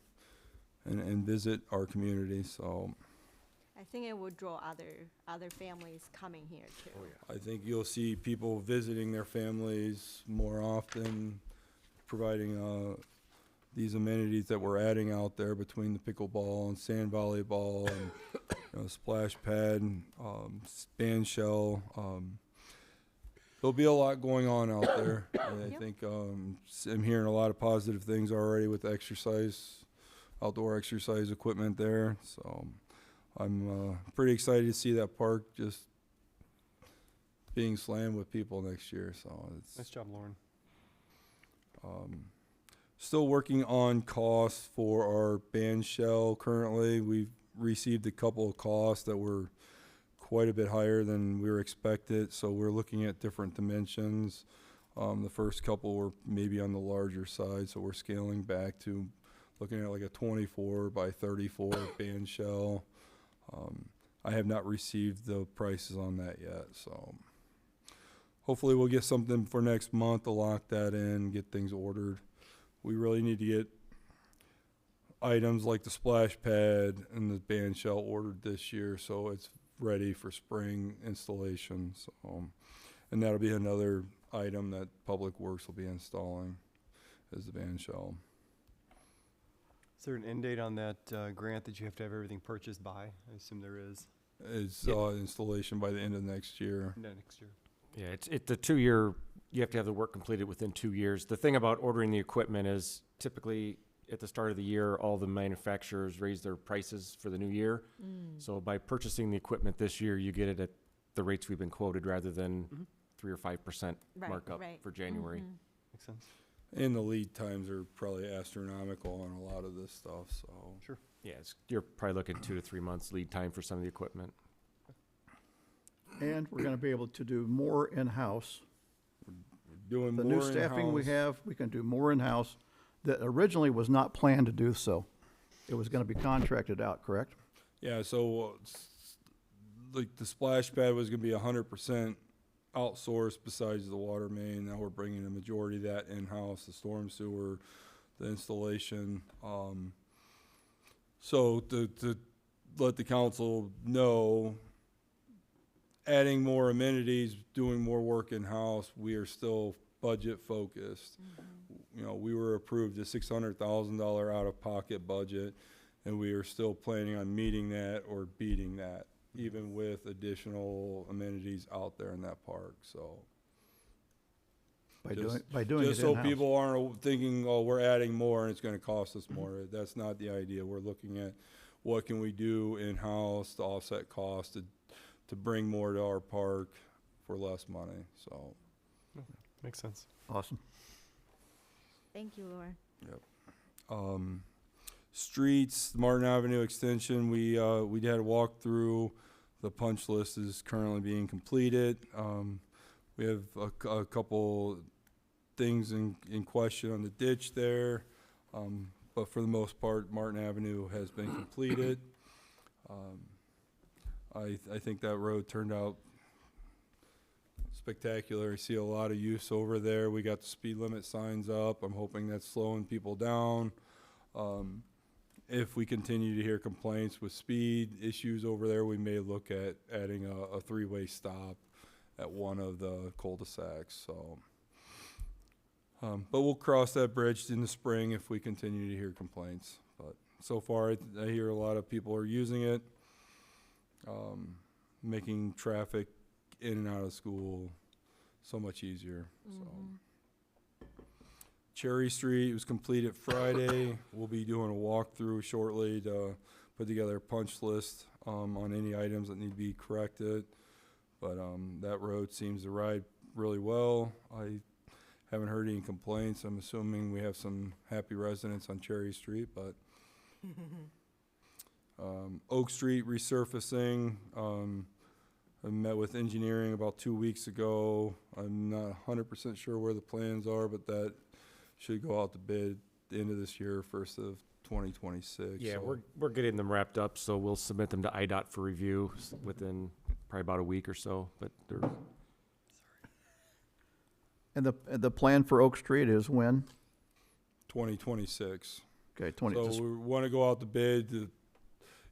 visit our community. So I think it would draw other families coming here too. I think you'll see people visiting their families more often, providing these amenities that we're adding out there between the pickleball and sand volleyball and splash pad, band shell. there'll be a lot going on out there. And I think I'm hearing a lot of positive things already with outdoor exercise equipment there. So I'm pretty excited to see that park just being slammed with people next year. So it's Nice job, Lauren. still working on costs for our band shell currently. We've received a couple of costs that were quite a bit higher than we were expected, so we're looking at different dimensions. The first couple were maybe on the larger side, so we're scaling back to looking at like a 24 by 34 band shell. I have not received the prices on that yet, so hopefully we'll get something for next month to lock that in, get things ordered. We really need to get items like the splash pad and the band shell ordered this year, so it's ready for spring installation. So, and that'll be another item that Public Works will be installing, is the band shell. Is there an end date on that grant that you have to have everything purchased by? I assume there is. It's installation by the end of next year. Next year. Yeah, it's the 2-year, you have to have the work completed within 2 years. The thing about ordering the equipment is typically at the start of the year, all the manufacturers raise their prices for the new year. So by purchasing the equipment this year, you get it at the rates we've been quoted rather than 3 or 5% markup for January. Makes sense. And the lead times are probably astronomical on a lot of this stuff, so. Sure. Yeah, you're probably looking 2 to 3 months lead time for some of the equipment. And we're gonna be able to do more in-house. Doing The more new staffing we in-house. have, we can do more in-house that originally was not planned to do so. It was gonna be contracted out, correct? Yeah, so like the splash pad was gonna be 100% outsourced besides the water main. Now we're bringing the majority of that in-house, the storm sewer, the installation. So to let the council know, adding more amenities, doing more work in-house, we are still budget focused. You know, we were approved a $600,000 out-of-pocket budget, and we are still planning on meeting that or beating that, even with additional amenities out there in that park, so. By Just- doing it Just so in-house. people aren't thinking, oh, we're adding more and it's gonna cost us more. That's not the idea. We're looking at what can we do in-house to offset costs, to bring more to our park for less money, so. Makes sense. Awesome. Thank you, Laura. Streets, Martin Avenue Extension, we had a walk through. The punch list is currently being completed. We have a couple things in question on the ditch there. But for the most part, Martin Avenue has been completed. I think that road turned out spectacular. I see a lot of use over there. We got the speed limit signs up. I'm hoping that's slowing people down. If we continue to hear complaints with speed issues over there, we may look at adding a three-way stop at one of the cul-de-sacs, so. But we'll cross that bridge in the spring if we continue to hear complaints. But so far, I hear a lot of people are using it, making traffic in and out of school so much easier, so. Cherry Street was completed Friday. We'll be doing a walkthrough shortly to put together a punch list on any items that need to be corrected. But that road seems to ride really well. I haven't heard any complaints. I'm assuming we have some happy residents on Cherry Street, but Oak Street resurfacing. I met with engineering about 2 weeks ago. I'm not 100% sure where the plans are, but that should go out to bid the end of this year, first of 2026. Yeah, so. we're getting them wrapped up, so we'll submit them to IDOT for review within probably about a week or so, but they're. And the plan for Oak Street is when? 2026. Okay, So we want to go out to bid the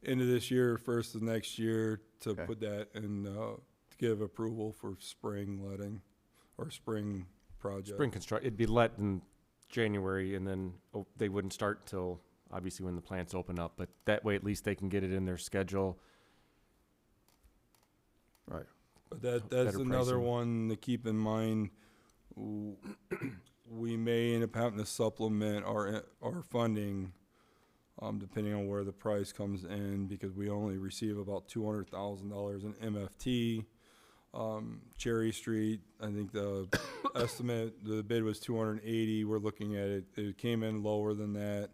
end of this year, first of next year, to Okay. put that in, to give approval for spring letting or spring project. Spring it'd be let in January, and then they wouldn't start till obviously when the plants open up, but that way at least they can get it in their schedule. Right. But that's better another pricing. one to keep in mind. We may end up having to supplement our funding, depending on where the price comes in, because we only receive about $200,000 in MFT. Cherry Street, I think the estimate, the bid was 280. We're looking at it. It came in lower than that,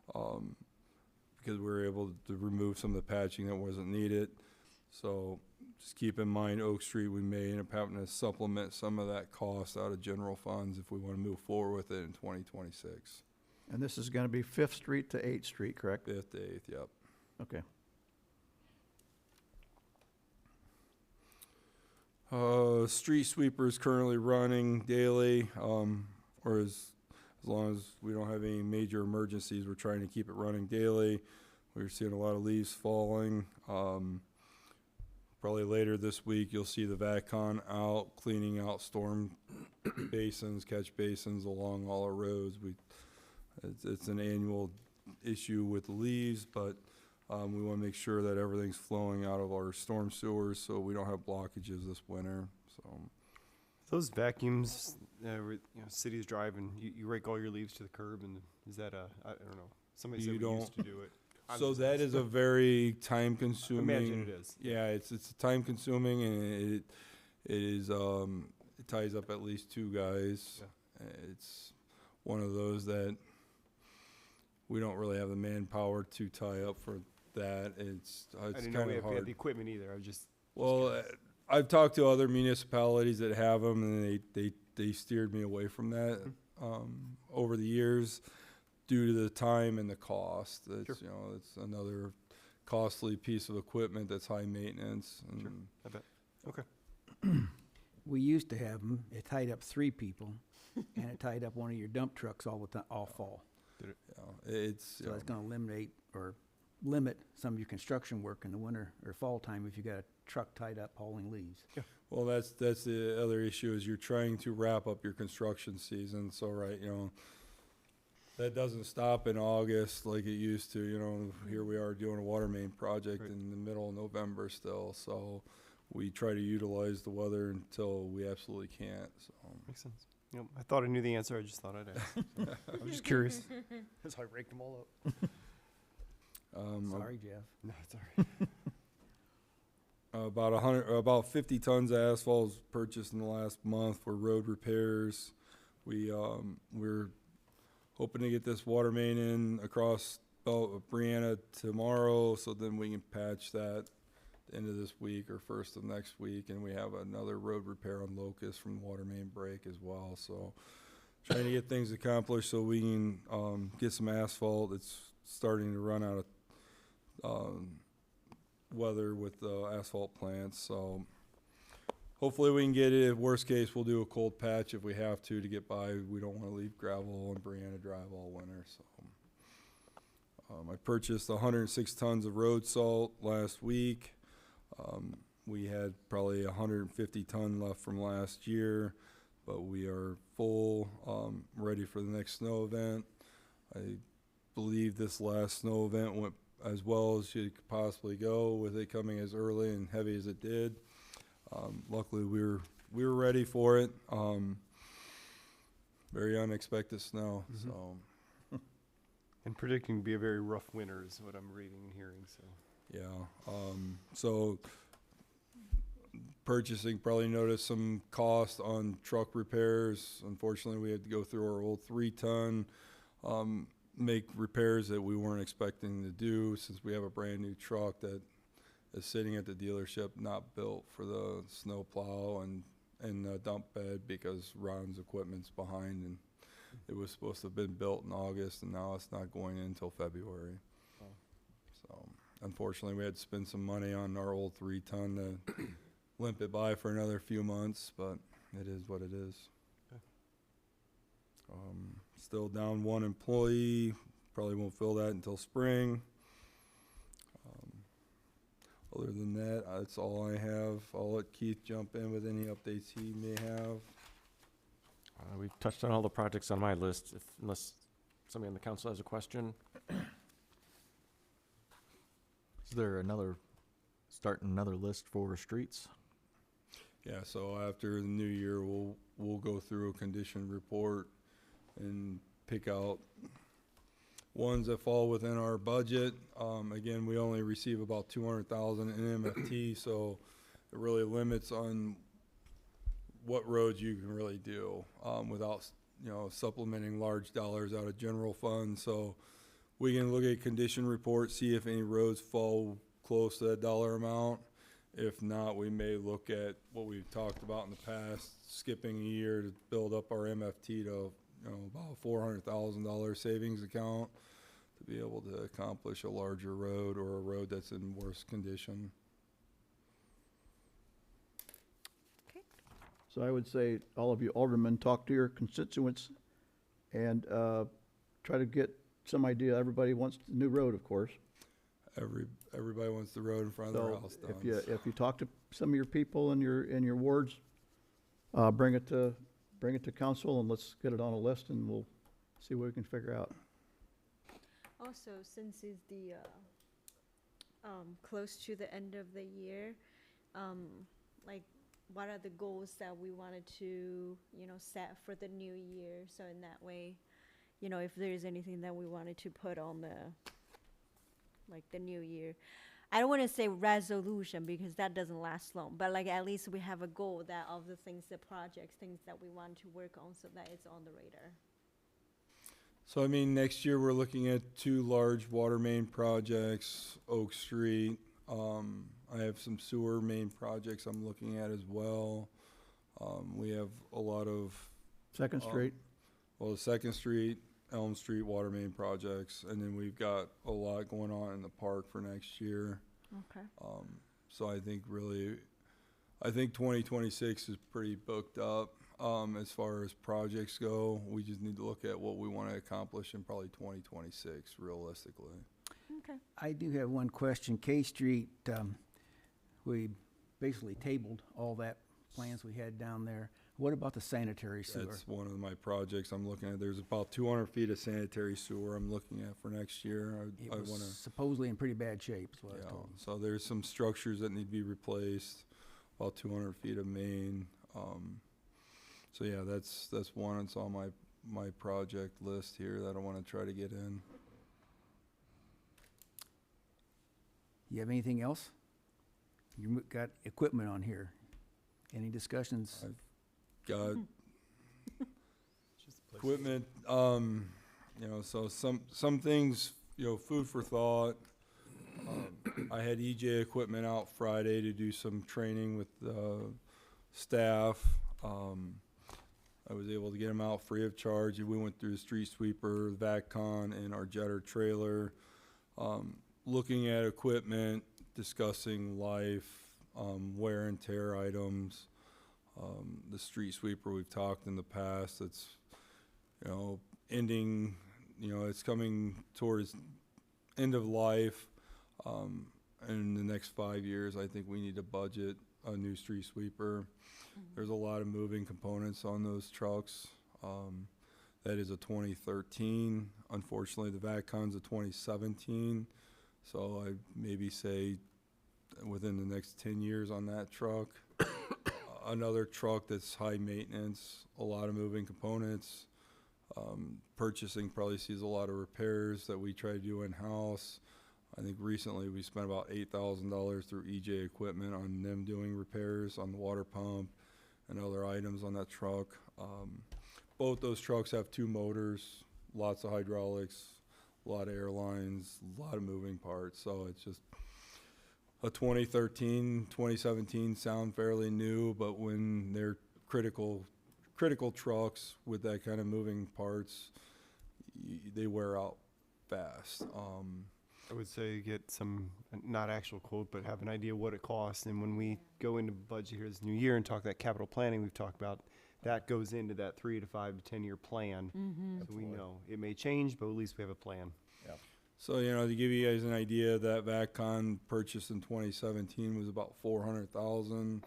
because we were able to remove some of the patching that wasn't needed. So just keep in mind, Oak Street, we may end up having to supplement some of that cost out of general funds if we want to move forward with it in 2026. And this is gonna be Fifth Street to Eighth Street, correct? 5th to 8th, yep. Okay. Street sweeper is currently running daily, or as long as we don't have any major emergencies, we're trying to keep it running daily. We're seeing a lot of leaves falling. Probably later this week, you'll see the VACCON out cleaning out storm basins, catch basins along all our roads. It's an annual issue with the leaves, but we want to make sure that everything's flowing out of our storm sewers so we don't have blockages this winter. So Those vacuums, cities drive and you rake all your leaves to the curb, and is that I don't know. Somebody said You we used to don't- do it. So that is a very time consuming. Imagine it is. Yeah, it's time consuming, and it is it ties up at least 2 guys. It's one of those that we don't really have the manpower to tie up for that. It's I didn't kind know we of had hard. the equipment either. I was just Well, I've talked to other municipalities that have them, and they steered me away from that over the years due to the time and the cost. It's, it's another costly piece of equipment that's high maintenance. And I bet. Okay. We used to have them, it tied up 3 people, and it tied up one of your dump trucks all the time, all fall. it's So that's gonna eliminate or limit some of your construction work in the winter or fall time if you got a truck tied up hauling leaves. well, that's the other issue is you're trying to wrap up your construction season. So that doesn't stop in August like it used to. Here we are doing a water main project in the middle of November still. So we try to utilize the weather until we absolutely can't. So Makes sense. I thought I knew the answer. I just thought I'd ask. I was just curious. That's how I raked them all up. Sorry, Jeff. No, it's all right. about 50 tons of asphalt was purchased in the last month for road repairs. We're hoping to get this water main in across Brianna tomorrow, so then we can patch that end of this week or first of next week, and we have another road repair on Locust from water main break as well. So trying to get things accomplished so we can get some asphalt. It's starting to run out of weather with the asphalt plants, so hopefully we can get it. Worst case, we'll do a cold patch if we have to get by. We don't want to leave gravel on Brianna Drive all winter. So I purchased 106 tons of road salt last week. We had probably 150 ton left from last year, but we are full, ready for the next snow event. I believe this last snow event went as well as you could possibly go with it coming as early and heavy as it did. Luckily we were ready for it. Very unexpected snow. So And predicting to be a very rough winter is what I'm reading and hearing. So yeah. So purchasing probably noticed some cost on truck repairs. Unfortunately, we had to go through our old 3-ton, make repairs that we weren't expecting to do since we have a brand new truck that is sitting at the dealership, not built for the snow plow and the dump bed because Ron's equipment's behind, and it was supposed to have been built in August, and now it's not going in until February. So unfortunately, we had to spend some money on our old 3-ton to limp it by for another few months, but it is what it is. Still down 1 employee. Probably won't fill that until spring. Other than that, that's all I have. I'll let Keith jump in with any updates he may have. We've touched on all the projects on my list, unless somebody on the council has a question. Is there starting another list for streets? Yeah, so after the new year, we'll go through a condition report and pick out ones that fall within our budget. Again, we only receive about 200,000 in MFT, so it really limits on what roads you can really do, without, supplementing large dollars out of general fund. So we can look at condition reports, see if any roads fall close to that dollar amount. If not, we may look at what we've talked about in the past, skipping a year to build up our MFT to, about a $400,000 savings account to be able to accomplish a larger road or a road that's in worse condition. So I would say, all of you aldermen, talk to your constituents and try to get some idea. Everybody wants the new road, of course. Everybody wants the road in front of their So house done. if you talk to some of your people in your wards, bring it to council and let's get it on a list and we'll see what we can figure out. Also, since it's the close to the end of the year, like, what are the goals that we wanted to, set for the new year? So in that way, if there's anything that we wanted to put on the new year. I don't want to say resolution because that doesn't last long, but like at least we have a goal that of the things, the projects, things that we want to work on so that it's on the radar. So, next year we're looking at 2 large water main projects, Oak Street. I have some sewer main projects I'm looking at as well. We have a lot of... Second Street? Well, the Second Street, Elm Street water main projects, and then we've got a lot going on in the park for next year. Okay. So I think 2026 is pretty booked up. As far as projects go, we just need to look at what we want to accomplish in probably 2026, realistically. Okay. I do have one question. K Street, we basically tabled all that plans we had down there. What about the sanitary sewer? That's one of my projects I'm looking at. There's about 200 feet of sanitary sewer I'm looking at for next year. It I was want to... supposedly in pretty bad shape, is what I was Yeah, told. so there's some structures that need to be replaced, about 200 feet of main. So yeah, that's one that's on my project list here that I want to try to get in. You have anything else? You got equipment on here. Any discussions? Got equipment, so some things, food for thought. I had EJ equipment out Friday to do some training with staff. I was able to get them out free of charge. We went through the street sweeper, the VACCON, and our jetter trailer. Looking at equipment, discussing life, wear and tear items. The street sweeper we've talked in the past, it's, ending, it's coming towards end of life. In the next 5 years, I think we need to budget a new street sweeper. There's a lot of moving components on those trucks. That is a 2013. Unfortunately, the VACCON's a 2017. So I maybe say within the next 10 years on that truck. Another truck that's high maintenance, a lot of moving components. Purchasing probably sees a lot of repairs that we try to do in-house. I think recently we spent about $8,000 through EJ equipment on them doing repairs on the water pump and other items on that truck. Both those trucks have 2 motors, lots of hydraulics, a lot of airlines, a lot of moving parts. So it's just a 2013, 2017 sound fairly new, but when they're critical trucks with that kind of moving parts, they wear out fast. I would say get some, not actual quote, but have an idea what it costs. And when we go into budget here this new year and talk that capital planning we've talked about, that goes into that 3 to 5 to 10 year plan. So we know it may change, but at least we have a plan. Yeah. So, to give you guys an idea, that VACCON purchase in 2017 was about $400,000.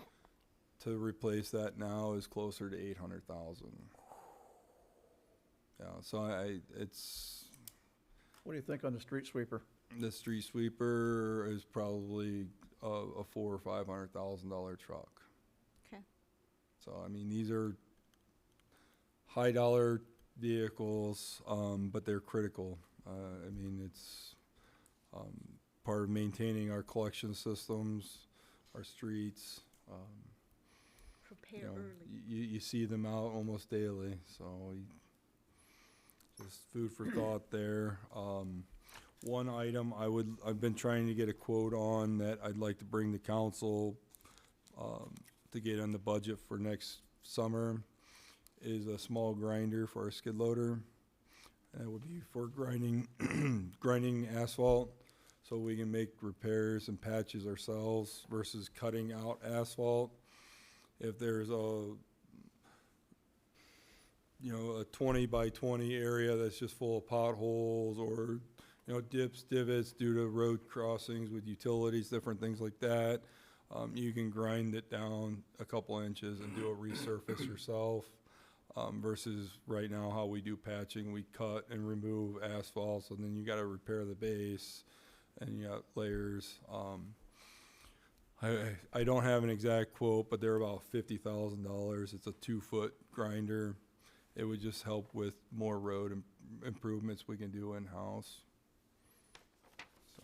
To replace that now is closer to $800,000. Yeah, so it's... What do you think on the street sweeper? The street sweeper is probably a $400,000 or $500,000 truck. Okay. So, I mean, these are high dollar vehicles, but they're critical. I mean, it's part of maintaining our collection systems, our streets. Prepare You know, early. you see them out almost daily, so just food for thought there. One item I've been trying to get a quote on that I'd like to bring to council to get on the budget for next summer is a small grinder for a skid loader. That would be for grinding, grinding asphalt, so we can make repairs and patches ourselves versus cutting out asphalt. If there's a 20 by 20 area that's just full of potholes or, dips, divots due to road crossings with utilities, different things like that, you can grind it down a couple inches and do a resurface yourself. Versus right now how we do patching, we cut and remove asphalt, so then you gotta repair the base and you got layers. I don't have an exact quote, but they're about $50,000. It's a 2-foot grinder. It would just help with more road improvements we can do in-house. So,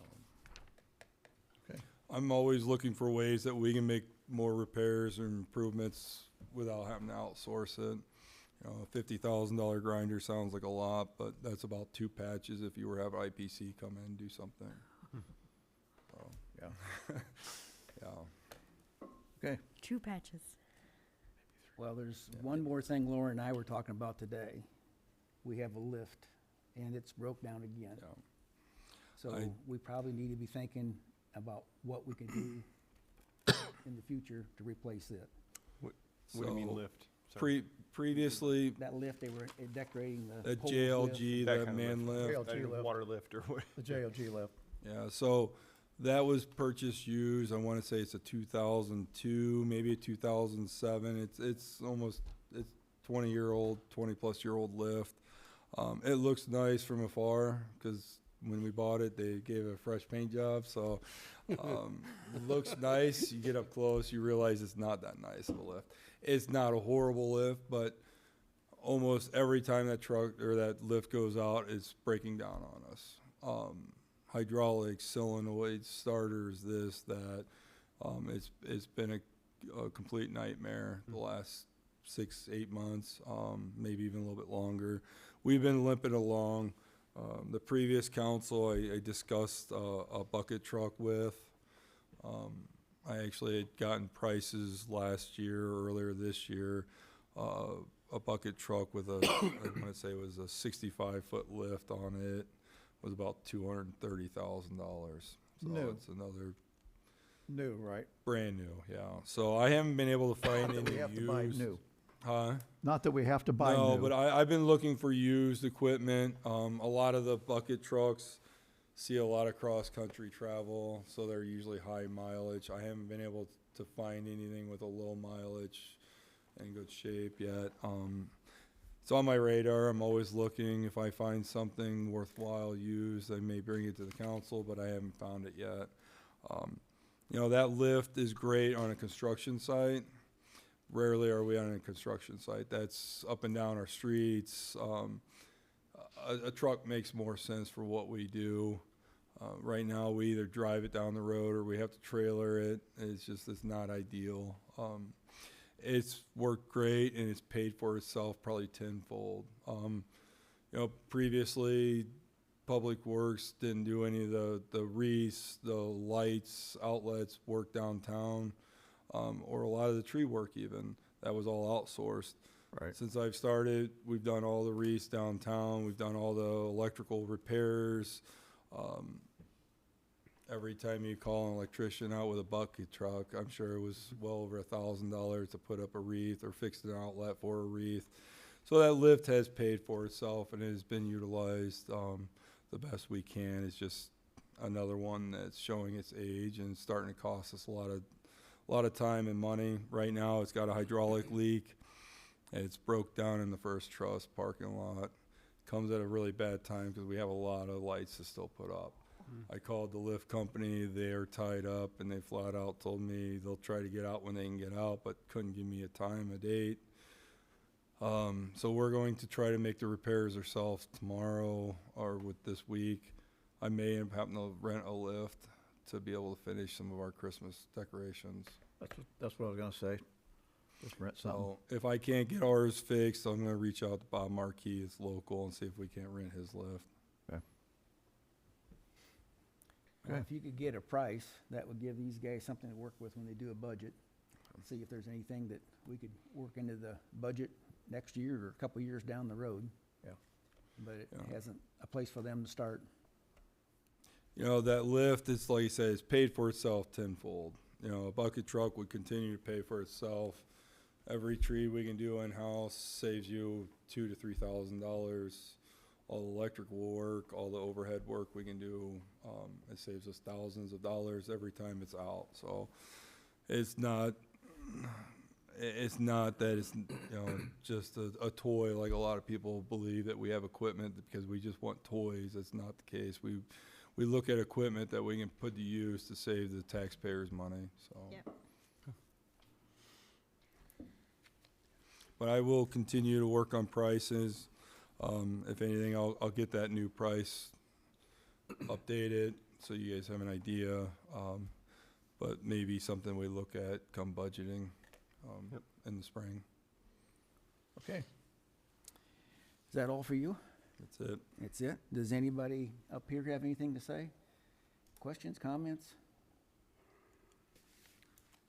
Okay. I'm always looking for ways that we can make more repairs and improvements without having to outsource it. A $50,000 grinder sounds like a lot, but that's about 2 patches if you were to have IPC come in and do something. So, Yeah. yeah. Okay. 2 patches. Well, there's one more thing Laura and I were talking about today. We have a lift, and it's broke down again. Yeah. So we probably need to be thinking about what we can do in the future to replace it. What do you mean So, lift? Sorry. Previously, That lift, they were decorating the a poles JLG, That that kind of man lift. JLG That lift. water lift or what? The JOG lift. Yeah, so that was purchased used. I want to say it's a 2002, maybe a 2007. It's 20-year-old, 20-plus-year-old lift. It looks nice from afar because when we bought it, they gave it a fresh paint job. So it looks nice. You get up close, you realize it's not that nice of a lift. It's not a horrible lift, but almost every time that truck or that lift goes out, it's breaking down on us. Hydraulics, solenoids, starters, this, that. It's been a complete nightmare the last 6-8 months, maybe even a little bit longer. We've been limping along. The previous council, I discussed a bucket truck with. I actually had gotten prices last year, earlier this year, a bucket truck with I want to say it was a 65-foot lift on it. Was about $230,000. So New. it's another New, right? brand new, yeah. So I haven't been able to find any We have to buy used. new. Huh? Not that we have to buy No, new. but I've been looking for used equipment. A lot of the bucket trucks see a lot of cross-country travel, so they're usually high mileage. I haven't been able to find anything with a low mileage in good shape yet. It's on my radar. I'm always looking. If I find something worthwhile used, I may bring it to the council, but I haven't found it yet. That lift is great on a construction site. Rarely are we on a construction site. That's up and down our streets. A truck makes more sense for what we do. Right now, we either drive it down the road or we have to trailer it. It's not ideal. It's worked great and it's paid for itself probably tenfold. Previously, Public Works didn't do any of the wreaths, the lights, outlets, work downtown, or a lot of the tree work even. That was all outsourced. Right. Since I've started, we've done all the wreaths downtown. We've done all the electrical repairs. Every time you call an electrician out with a bucket truck, I'm sure it was well over $1,000 to put up a wreath or fix an outlet for a wreath. So that lift has paid for itself and it has been utilized the best we can. It's just another one that's showing its age and starting to cost us a lot of time and money. Right now, it's got a hydraulic leak. It's broke down in the first truss parking lot. Comes at a really bad time because we have a lot of lights to still put up. I called the lift company, they're tied up, and they flat out told me they'll try to get out when they can get out, but couldn't give me a time, a date. So we're going to try to make the repairs ourselves tomorrow or with this week. I may end up having to rent a lift to be able to finish some of our Christmas decorations. That's what I was gonna say. Just rent something. So if I can't get ours fixed, I'm gonna reach out to Bob Markey, it's local, and see if we can't rent his lift. Well, if you could get a price, that would give these guys something to work with when they do a budget. And see if there's anything that we could work into the budget next year or a couple years down the road. Yeah. But it Yeah. hasn't a place for them to start. You know, that lift, it's like you say, it's paid for itself tenfold. You know, a bucket truck would continue to pay for itself. Every tree we can do in-house saves you $2,000 to $3,000. All the electrical work, all the overhead work we can do, it saves us thousands of dollars every time it's out. So it's not that it's, you know, just a toy like a lot of people believe that we have equipment because we just want toys. That's not the case. We look at equipment that we can put to use to save the taxpayers money, so. Yep. But I will continue to work on prices. If anything, I'll get that new price updated so you guys have an idea. But maybe something we look at come budgeting, in the spring. Okay. Is that all for you? That's it. That's it? Does anybody up here have anything to say? Questions, comments?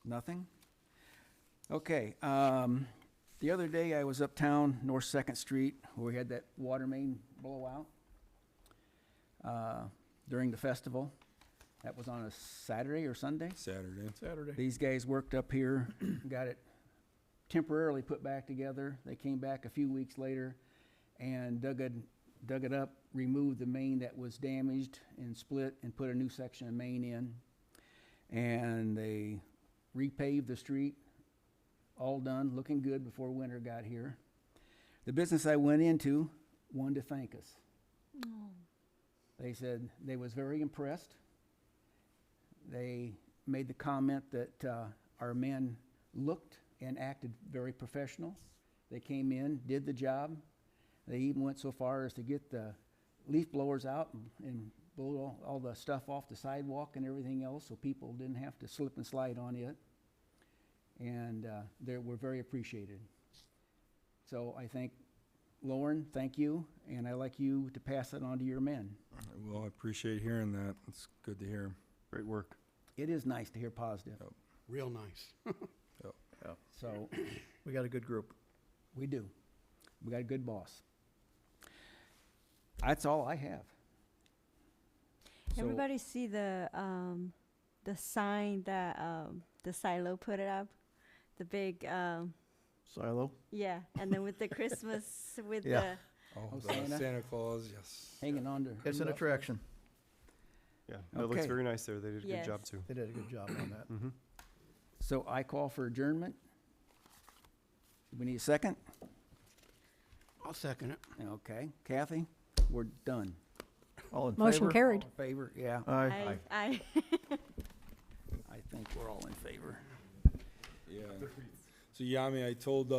Nothing? Okay, the other day I was uptown, North Second Street, where we had that water main blowout, during the festival. That was on a Saturday or Sunday? Saturday. These guys worked up here, got it temporarily put back together. They came back a few weeks later and dug it up, removed the main that was damaged and split, and put a new section of main in. And they repaved the street, all done, looking good before winter got here. The business I went into wanted to thank us. They said they was very impressed. They made the comment that our men looked and acted very professional. They came in, did the job. They even went so far as to get the leaf blowers out and blow all the stuff off the sidewalk and everything else so people didn't have to slip and slide on it. And they were very appreciated. So I think, Lauren, thank you, and I'd like you to pass it on to your men. Well, I appreciate hearing that. It's good to hear. Great work. It is nice to hear positive. Yep. Real nice. Yeah. So We got a good group. we do. We got a good boss. That's all I have. So- Everybody see the sign that the silo put it up, the big Silo. yeah, and then with the Christmas with Yeah. Oh, the Santa? Santa Claus, yes. Hanging on to. It's an attraction. Yeah, it looks Okay. very nice there. They did a Yes. good job too. They did a good job on that. Mm-hmm. So I call for adjournment. We need a second? I'll second it. Okay. Kathy, we're done. All in Motion favor? carried. All in favor? Yeah, Aye. I I think we're all in favor. Yeah. So, Yami, I told